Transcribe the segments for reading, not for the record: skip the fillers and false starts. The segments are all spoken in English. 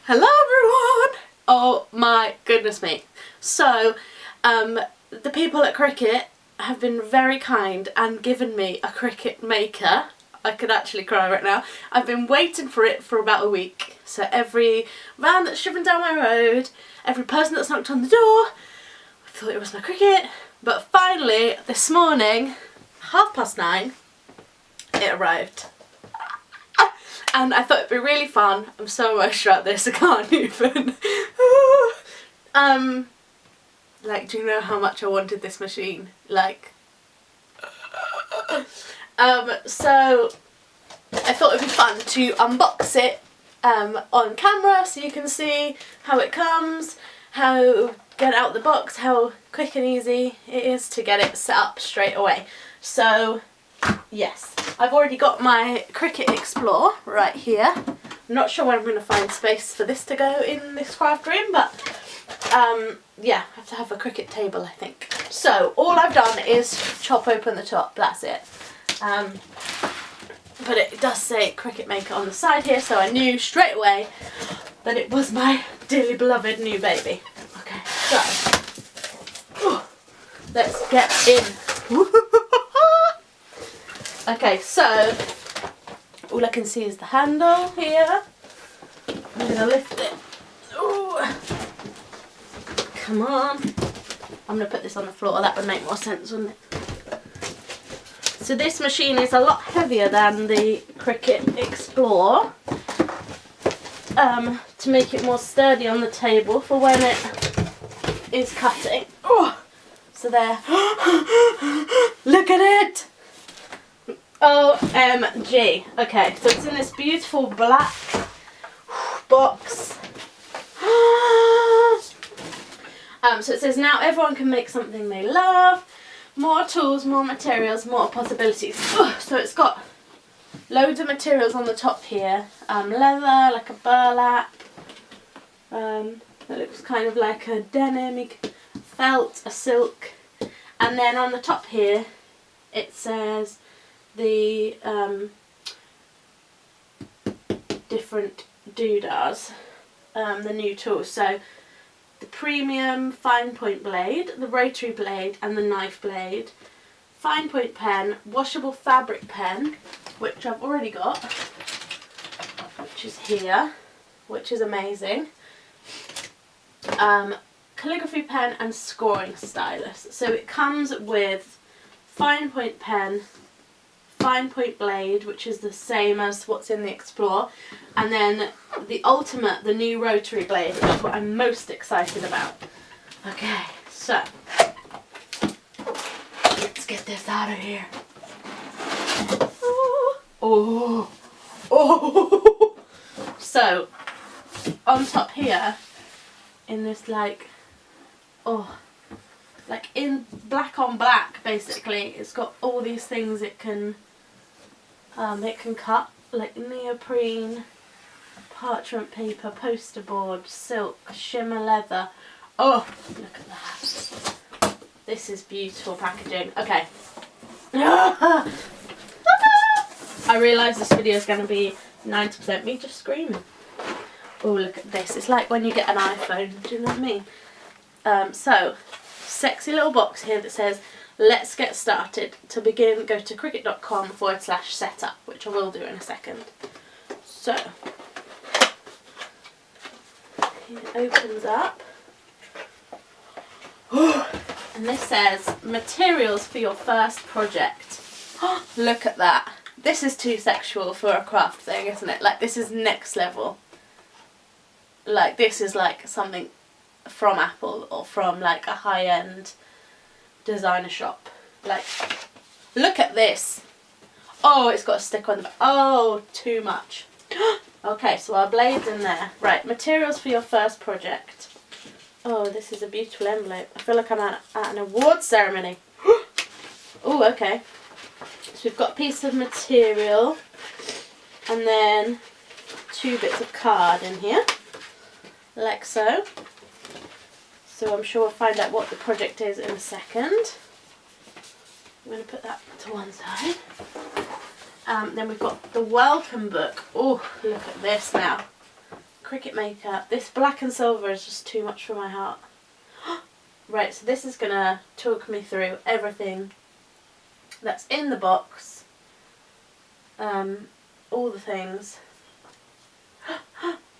Hello everyone! Oh my goodness me. So, the people at Cricut have been very kind and given me a Cricut maker. I could actually cry right now. I've been waiting for it for about a week. So every van that's driven down my road, every person that's knocked on the door, I thought it was my Cricut. But finally, this morning, 9:30, it arrived. And I thought it'd be really fun. I'm so emotional about this, I can't even. Like, do you know how much I wanted this machine? Like, so I thought it'd be fun to unbox it on camera so you can see how it comes, how get out the box, how quick and easy it is to get it set up straight away. So yes, I've already got my Cricut Explore right here. I'm not sure when I'm going to find space for this to go in this craft room, but yeah, I have to have a Cricut table, I think. So all I've done is chop open the top, that's it. But it does say Cricut Maker on the side here, so I knew straight away that it was my dearly beloved new baby. Okay, so let's get in. Okay, so all I can see is the handle here. I'm going to lift it. Ooh. Come on. I'm going to put this on the floor, that would make more sense, wouldn't it? So this machine is a lot heavier than the Cricut Explore, to make it more sturdy on the table for when it is cutting. Ooh. So there. Look at it! OMG. Okay, so it's in this beautiful black box. So it says now everyone can make something they love. More tools, more materials, more possibilities. So it's got loads of materials on the top here. Leather, like a burlap. It looks kind of like a denim, felt, a silk. And then on the top here it says the different doodahs, the new tools. So the premium fine point blade, the rotary blade and the knife blade, fine point pen, washable fabric pen, which I've already got, which is here, which is amazing, calligraphy pen and scoring stylus. So it comes with fine point pen, fine point blade, which is the same as what's in the Explore, and then the ultimate, the new rotary blade, which is what I'm most excited about. Okay, so let's get this out of here. Oh, oh. So on top here, in this like, like in black on black, basically, it's got all these things it can cut, like neoprene, parchment paper, poster board, silk, shimmer leather. Oh, look at that. This is beautiful packaging. Okay. I realise this video is going to be 90% me just screaming. Oh, look at this. It's like when you get an iPhone, do you know what I mean? So, sexy little box here that says, let's get started. To begin, go to cricut.com/setup, which I will do in a second. So, it opens up. And this says, materials for your first project. Look at that. This is too sexual for a craft thing, isn't it? Like, this is next level. Like, this is like something from Apple or from like a high-end designer shop. Like, look at this. Oh, it's got a stick on the back. Oh, too much. Okay, so our blade's in there. Right, materials for your first project. Oh, this is a beautiful envelope. I feel like I'm at an award ceremony. Oh, okay. So we've got a piece of material and then 2 bits of card in here, like so. So I'm sure we'll find out what the project is in a second. I'm going to put that to one side. Then we've got the welcome book. Oh, look at this now. Cricut maker. This black and silver is just too much for my heart. Right, so this is going to talk me through everything that's in the box. All the things.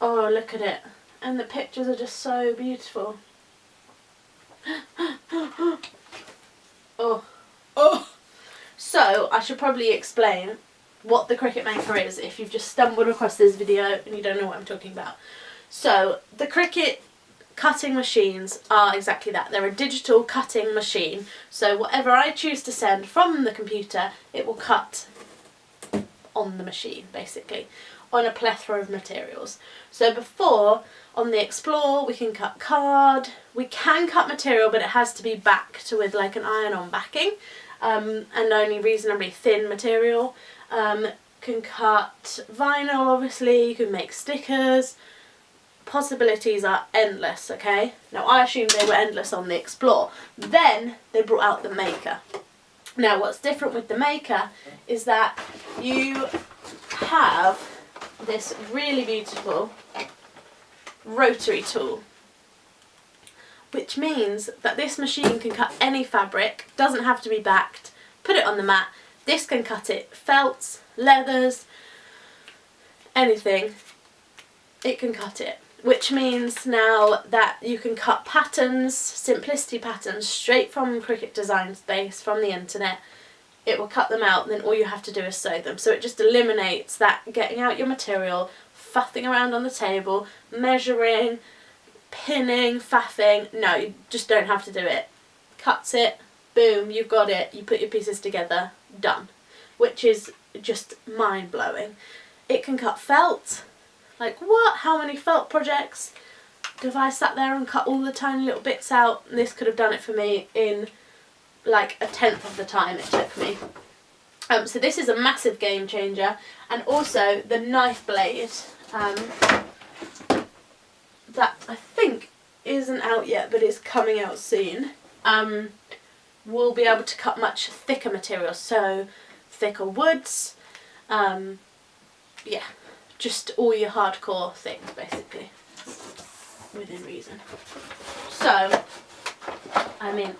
Oh, look at it. And the pictures are just so beautiful. Oh. So, I should probably explain what the Cricut Maker is if you've just stumbled across this video and you don't know what I'm talking about. So, the Cricut cutting machines are exactly that. They're a digital cutting machine. So, whatever I choose to send from the computer, it will cut on the machine, basically, on a plethora of materials. So before, on the Explore, we can cut card, we can cut material, but it has to be backed with like an iron-on backing, and only reasonably thin material. Can cut vinyl, obviously, you can make stickers. Possibilities are endless, okay? Now I assumed they were endless on the Explore. Then they brought out the Maker. Now what's different with the Maker is that you have this really beautiful rotary tool, which means that this machine can cut any fabric, doesn't have to be backed, put it on the mat. This can cut it felts, leathers, anything, it can cut it. Which means now that you can cut patterns, simplicity patterns, straight from Cricut Design Space, from the internet. It will cut them out and then all you have to do is sew them. So it just eliminates that getting out your material, faffing around on the table, measuring, pinning, faffing. No, you just don't have to do it. Cuts it, boom, you've got it, you put your pieces together, done. Which is just mind-blowing. It can cut felt. Like, what? How many felt projects have I sat there and cut all the tiny little bits out? And this could have done it for me in like 1/10 of the time it took me. So this is a massive game changer. And also the knife blade, that I think isn't out yet but is coming out soon, will be able to cut much thicker materials, so thicker woods, yeah, just all your hardcore things basically, within reason. So, I mean,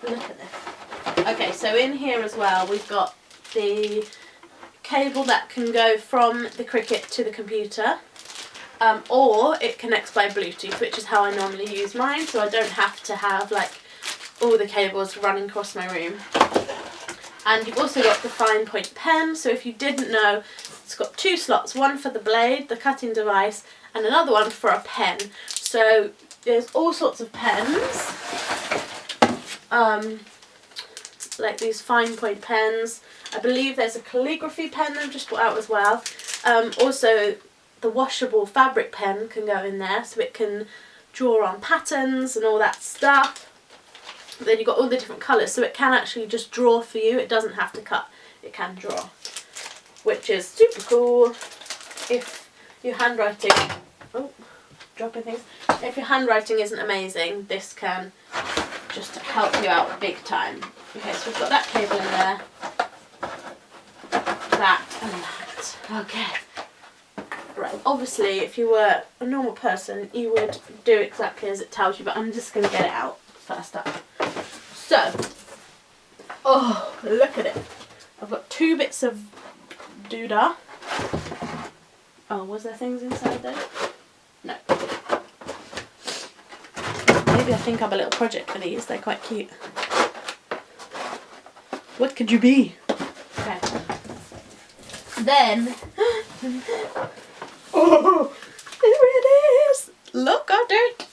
look at this. Okay, so in here as well we've got the cable that can go from the Cricut to the computer, or it connects by Bluetooth, which is how I normally use mine, so I don't have to have like all the cables running across my room. And you've also got the fine point pen, so if you didn't know, it's got 2 slots, one for the blade, the cutting device, and another one for a pen. So there's all sorts of pens, like these fine point pens. I believe there's a calligraphy pen they've just brought out as well. Also the washable fabric pen can go in there, so it can draw on patterns and all that stuff. Then you've got all the different colours, so it can actually just draw for you. It doesn't have to cut, it can draw, which is super cool if your handwriting, oh, dropping things, if your handwriting isn't amazing, this can just help you out big time. Okay, so we've got that cable in there, that and that. Okay, right, obviously if you were a normal person you would do exactly as it tells you, but I'm just going to get it out first up. So, oh, look at it. I've got 2 bits of doodah. Oh, was there things inside there? No. Maybe I think I have a little project for these. They're quite cute. What could you be? Okay. Then, oh, there it is. Look at it.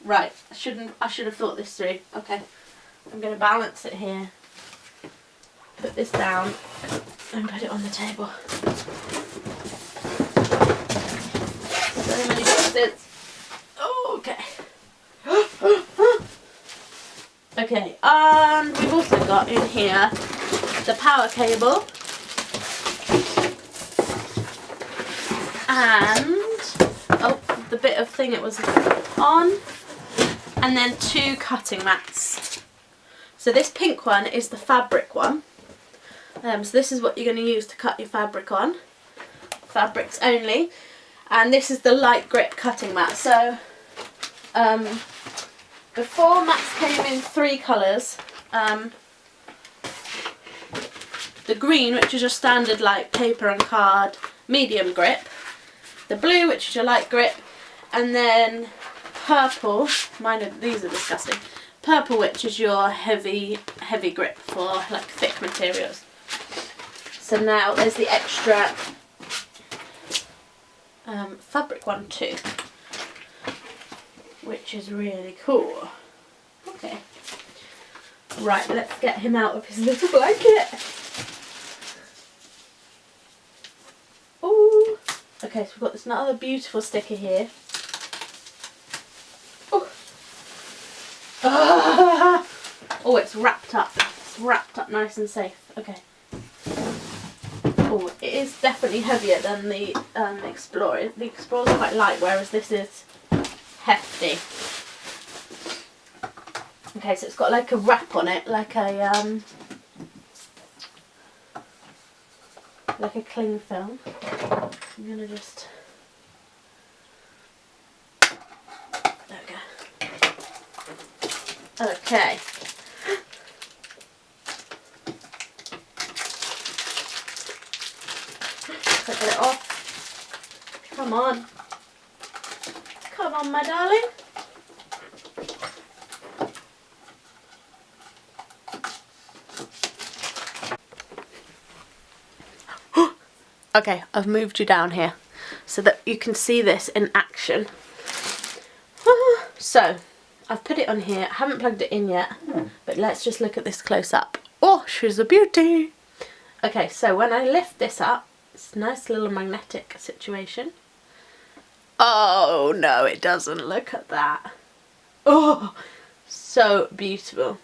Right, I should have thought this through. Okay, I'm going to balance it here, put this down and put it on the table. So many pieces. Okay. Okay, and we've also got in here the power cable and, oh, the bit of thing it was on. And then 2 cutting mats. So this pink one is the fabric one. So this is what you're going to use to cut your fabric on. Fabrics only. And this is the light grip cutting mat. So before mats came in 3 colours. The green, which is your standard like paper and card medium grip, the blue, which is your light grip, and then purple, these are disgusting, purple, which is your heavy grip for like thick materials. So now there's the extra fabric one too, which is really cool. Okay, right, let's get him out of his little blanket. Ooh. Okay, so we've got this another beautiful sticker here. Oh, oh, it's wrapped up. It's wrapped up nice and safe. Okay. Oh, it is definitely heavier than the Explorer. The Explorer's quite light, whereas this is hefty. Okay, so it's got like a wrap on it, like a cling film. I'm gonna just, there we go. Okay. So get it off. Come on. Come on, my darling. Okay, I've moved you down here so that you can see this in action. So, I've put it on here. I haven't plugged it in yet, but let's just look at this close up. Oh, she's a beauty. Okay, so when I lift this up, it's a nice little magnetic situation. Oh, no, it doesn't. Look at that. Oh, so beautiful.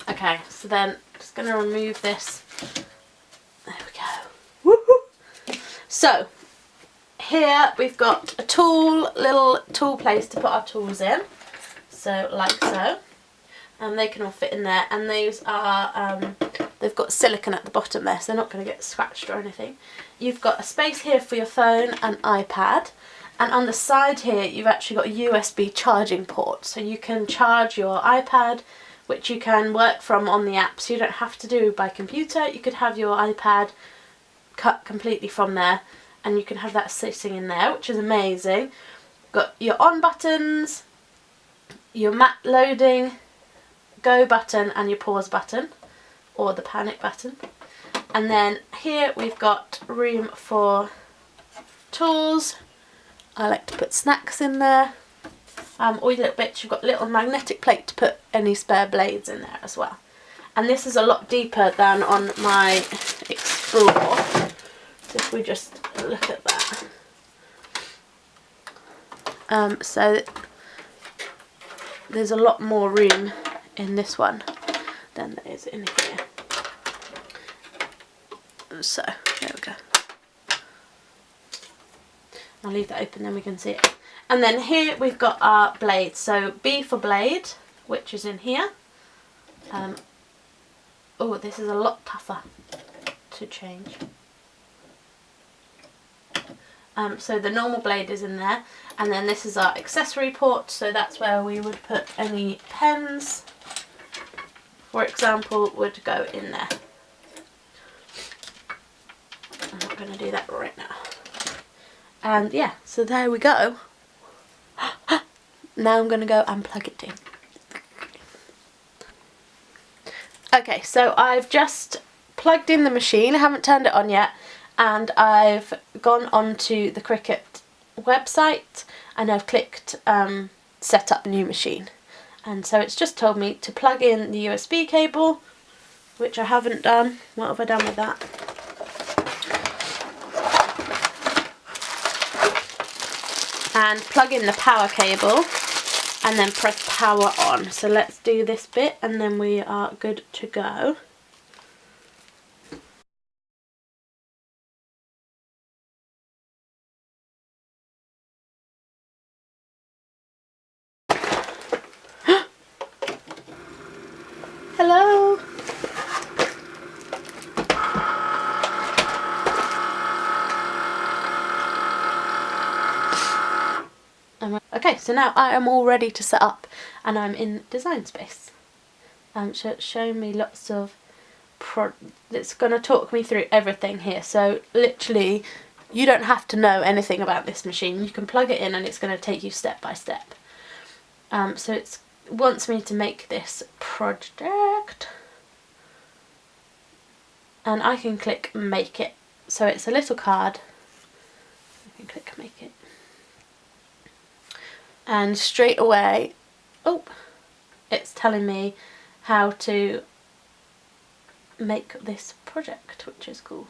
Okay, so then I'm just going to remove this. There we go. So, here we've got a little tool place to put our tools in. So, like so. And they can all fit in there. And these are, they've got silicone at the bottom there, so they're not going to get scratched or anything. You've got a space here for your phone and iPad. And on the side here, you've actually got a USB charging port. So you can charge your iPad, which you can work from on the app. So you don't have to do by computer. You could have your iPad cut completely from there, and you can have that sitting in there, which is amazing. Got your on buttons, your mat loading, go button, and your pause button, or the panic button. And then here we've got room for tools. I like to put snacks in there. All your little bits. You've got a little magnetic plate to put any spare blades in there as well. And this is a lot deeper than on my Explorer. So if we just look at that. So there's a lot more room in this one than there is in here. So there we go. I'll leave that open, then we can see it. And then here we've got our blades. So B for blade, which is in here. Oh, this is a lot tougher to change. So the normal blade is in there, and then this is our accessory port, so that's where we would put any pens, for example, would go in there. I'm not going to do that right now. And yeah, so there we go. Now I'm going to go and plug it in. Okay, so I've just plugged in the machine, I haven't turned it on yet, and I've gone onto the Cricut website and I've clicked set up new machine. And so it's just told me to plug in the USB cable, which I haven't done. What have I done with that? And plug in the power cable and then press power on. So let's do this bit and then we are good to go. Hello. Okay, so now I am all ready to set up, and I'm in Design Space. So it's showing me lots of it's going to talk me through everything here. So literally, you don't have to know anything about this machine. You can plug it in, and it's going to take you step by step. So it wants me to make this project, and I can click Make It. So it's a little card. I can click Make It. And straight away, oh, it's telling me how to make this project, which is cool.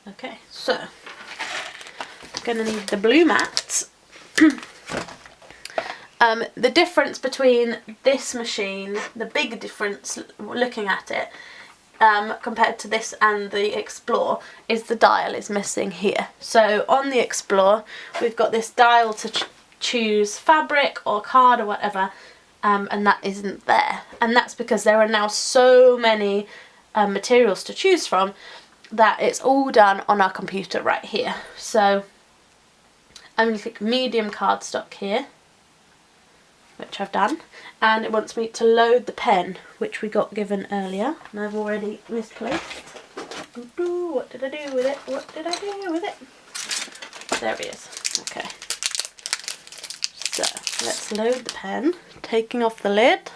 Okay, so I'm going to need the blue mat. The difference between this machine, the big difference looking at it, compared to this and the Explore, is the dial is missing here. So on the Explore, we've got this dial to choose fabric or card or whatever, and that isn't there. And that's because there are now so many materials to choose from that it's all done on our computer right here. So I'm going to click medium cardstock here, which I've done, and it wants me to load the pen, which we got given earlier, and I've already misplaced. What did I do with it? What did I do with it? There it is. Okay. So let's load the pen, taking off the lid,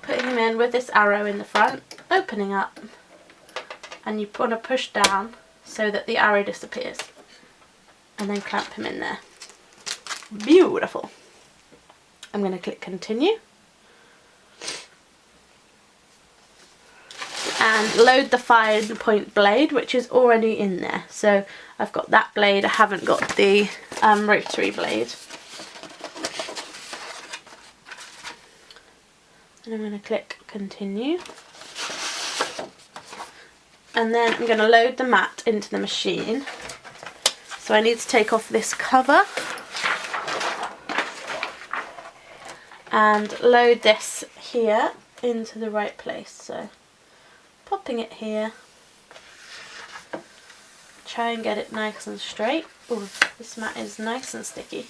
putting him in with this arrow in the front, opening up, and you want to push down so that the arrow disappears, and then clamp him in there. Beautiful. I'm going to click continue and load the 5-point blade, which is already in there. So I've got that blade, I haven't got the rotary blade. And I'm going to click continue. And then I'm going to load the mat into the machine. So I need to take off this cover and load this here into the right place. So popping it here, try and get it nice and straight. Ooh, this mat is nice and sticky.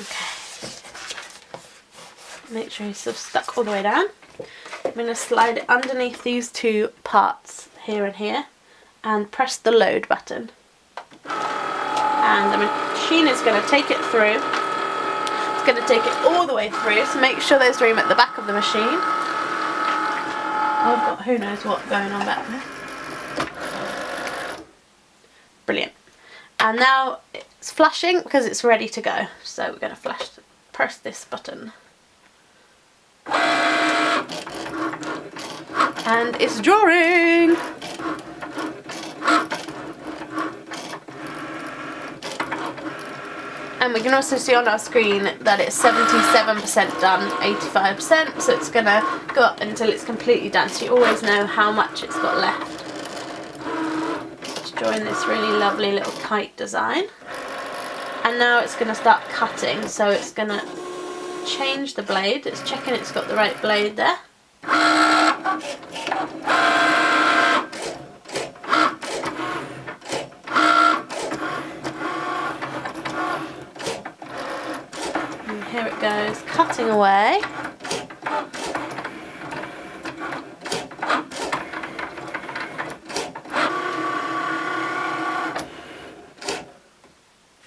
Okay, make sure he's still stuck all the way down. I'm going to slide it underneath these two parts here and here, and press the load button, and the machine is going to take it through. It's going to take it all the way through, so make sure there's room at the back of the machine. I've got who knows what going on back there. Brilliant. And now it's flashing because it's ready to go, so we're going to press this button, and it's drawing. And we can also see on our screen that it's 77% done, 85%, so it's going to go up until it's completely done, so you always know how much it's got left. It's drawing this really lovely little kite design. And now it's going to start cutting, so it's going to change the blade. It's checking it's got the right blade there. Here it goes, cutting away.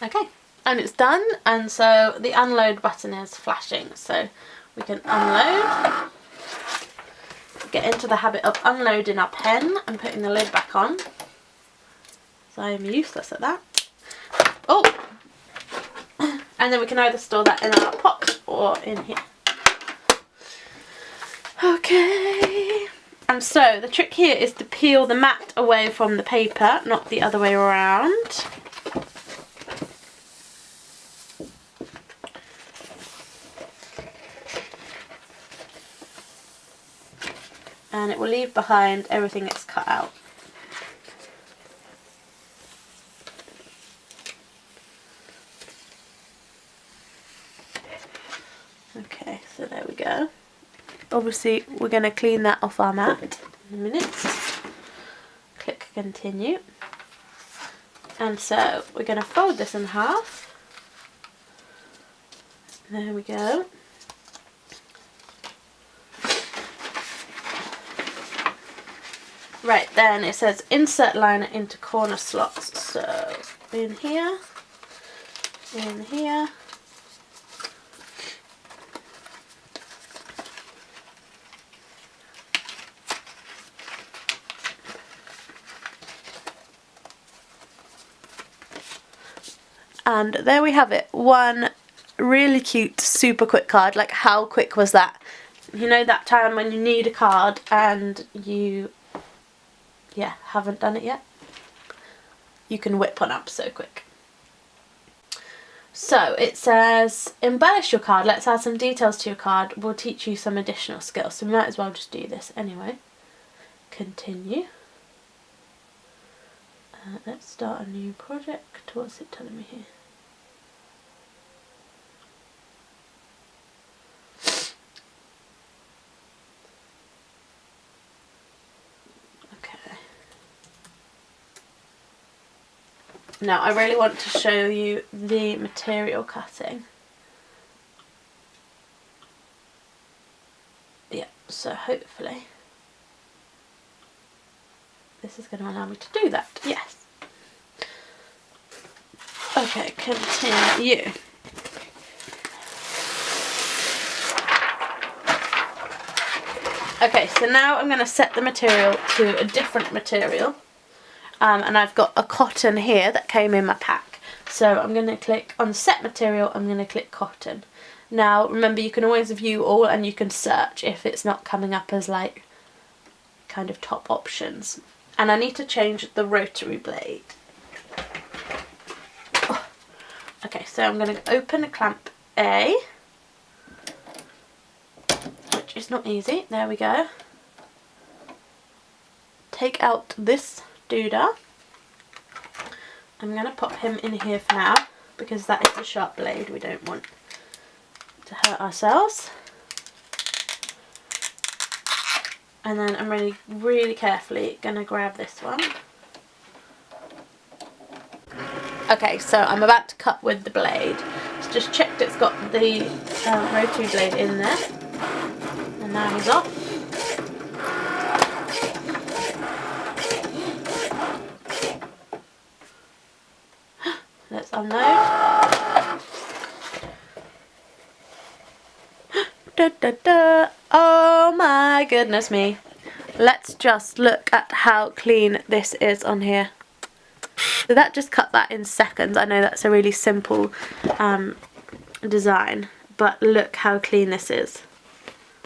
Okay, and it's done, and so the unload button is flashing, so we can unload. Get into the habit of unloading our pen and putting the lid back on. So I'm useless at that. Oh! And then we can either store that in our pot or in here. Okay. And so the trick here is to peel the mat away from the paper, not the other way around. And it will leave behind everything it's cut out. Okay, so there we go. Obviously we're going to clean that off our mat. in a minute. Click continue. And so we're going to fold this in half. There we go. Right, then it says insert liner into corner slots. So in here, in here. And there we have it. One really cute, super quick card. Like, how quick was that? You know that time when you need a card and you, yeah, haven't done it yet? You can whip one up so quick. So it says, embellish your card. Let's add some details to your card. We'll teach you some additional skills. So we might as well just do this anyway. Continue. Let's start a new project. What's it telling me here? Now I really want to show you the material cutting. Yeah, so hopefully this is going to allow me to do that. Yes. Okay, continue. Okay, so now I'm going to set the material to a different material. And I've got a cotton here that came in my pack. So I'm going to click on set material, I'm going to click cotton. Now remember, you can always view all and you can search if it's not coming up as like kind of top options. And I need to change the rotary blade. Oh. Okay, so I'm going to open a clamp A, which is not easy. There we go. Take out this doodah. I'm going to pop him in here for now because that is a sharp blade. We don't want to hurt ourselves. And then I'm really carefully going to grab this one. Okay, so I'm about to cut with the blade. So just checked it's got the rotary blade in there. And now he's off. Let's unload. Da, da, da. Oh my goodness me. Let's just look at how clean this is on here. So that just cut that in seconds. I know that's a really simple design, but look how clean this is.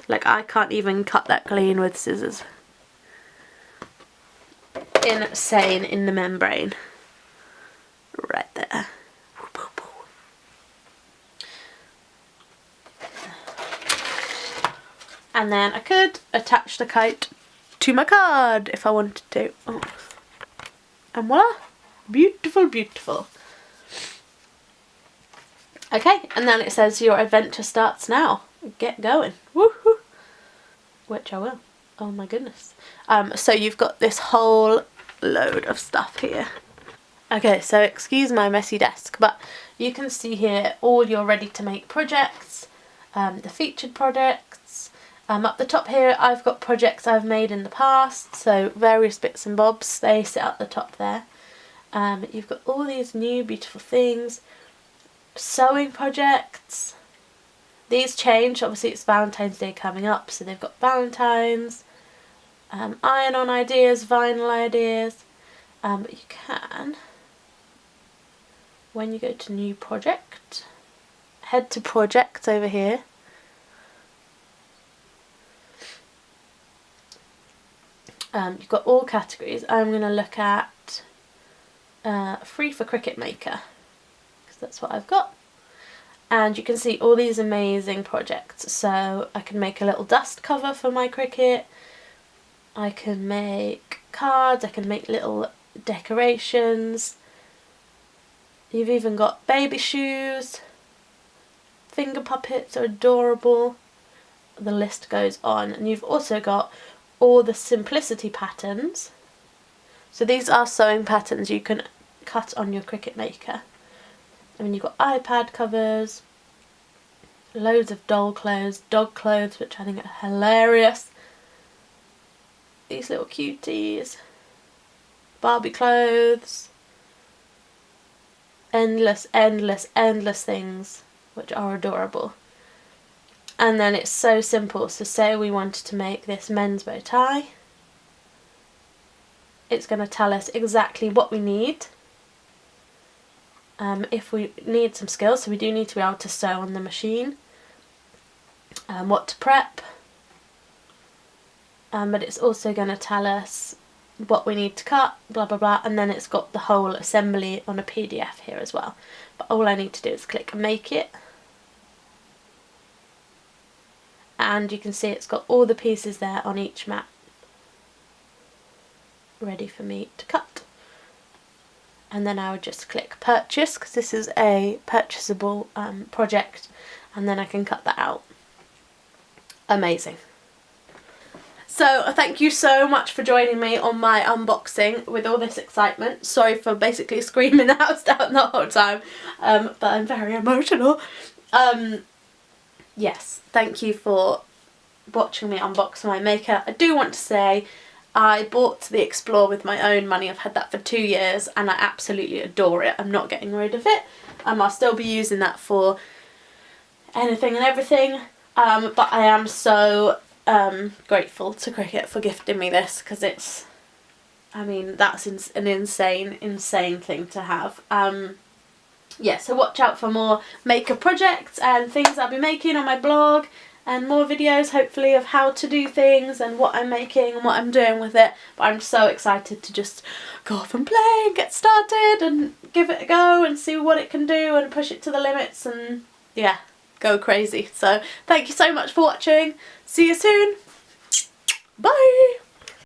Like, I can't even cut that clean with scissors. Insane in the membrane. Right there. And then I could attach the kite to my card if I wanted to. Oh. And voila! Beautiful, beautiful. Okay, and then it says your adventure starts now. Get going. Woohoo! Which I will. Oh my goodness. So you've got this whole load of stuff here. Okay, so excuse my messy desk, but you can see here all your ready to make projects, the featured projects. Up the top here I've got projects I've made in the past, so various bits and bobs, they sit at the top there. You've got all these new beautiful things, sewing projects. These change, obviously it's Valentine's Day coming up, so they've got Valentine's, iron-on ideas, vinyl ideas, but you can, when you go to new project, head to projects over here. You've got all categories. I'm going to look at free for Cricut Maker because that's what I've got. And you can see all these amazing projects. So I can make a little dust cover for my Cricut. I can make cards. I can make little decorations. You've even got baby shoes. Finger puppets are adorable. The list goes on. And you've also got all the simplicity patterns. So these are sewing patterns you can cut on your Cricut Maker. I mean, you've got iPad covers, loads of doll clothes, dog clothes, which I think are hilarious. These little cuties, Barbie clothes, endless, endless, endless things which are adorable. And then it's so simple. So say we wanted to make this men's bow tie. It's going to tell us exactly what we need. If we need some skills, so we do need to be able to sew on the machine. What to prep. But it's also going to tell us what we need to cut, blah blah blah, and then it's got the whole assembly on a PDF here as well. But all I need to do is click make it. And you can see it's got all the pieces there on each mat ready for me to cut. And then I would just click purchase, because this is a purchasable project, and then I can cut that out. Amazing. So thank you so much for joining me on my unboxing with all this excitement. Sorry for basically screaming the house down the whole time, but I'm very emotional. Yes, thank you for watching me unbox my maker. I do want to say I bought the Explore with my own money. I've had that for 2 years and I absolutely adore it. I'm not getting rid of it. I'll still be using that for anything and everything. But I am so grateful to Cricut for gifting me this, because it's, I mean, that's an insane thing to have. Yeah, so watch out for more maker projects and things I'll be making on my blog, and more videos hopefully of how to do things and what I'm making and what I'm doing with it. But I'm so excited to just go off and play and get started and give it a go and see what it can do and push it to the limits and yeah, go crazy. So thank you so much for watching. See you soon. Bye.